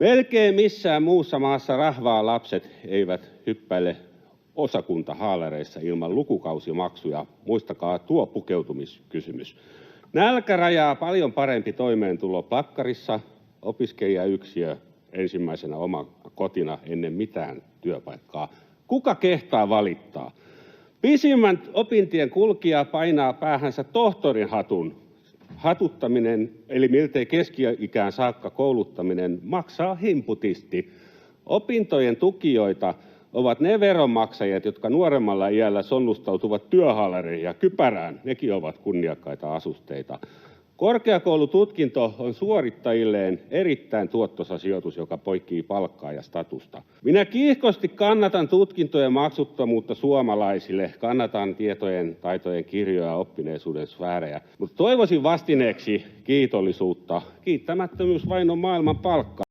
Melkein missään muussa maassa rahvaalapset eivät hyppäile osakuntahaalareissa ilman lukukausimaksuja. Muistakaa tuo pukeutumiskysymys. Nälkärajaa paljon parempi toimeentulo plakkarissa, opiskelijayksiö ensimmäisenä omakotina ennen mitään työpaikkaa. Kuka kehtaa valittaa? Pisimmän opintien kulkija painaa päähänsä tohtorin hatun. Hatuttaminen, eli miltei keski-ikään saakka kouluttaminen, maksaa himputisti. Opintojen tukijoita ovat ne veronmaksajat, jotka nuoremmalla iällä sonnustautuvat työhaalareihin ja kypärään. Nekin ovat kunniakkaita asusteita. Korkeakoulututkinto on suorittajilleen erittäin tuottoisa sijoitus, joka poikii palkkaa ja statusta. Minä kiihkosti kannatan tutkintojen maksuttomuutta suomalaisille. Kannatan tietojen, taitojen kirjoja ja oppineisuuden sfäärejä. Mutta toivoisin vastineeksi kiitollisuutta. Kiittämättömyys vain on maailman palkka.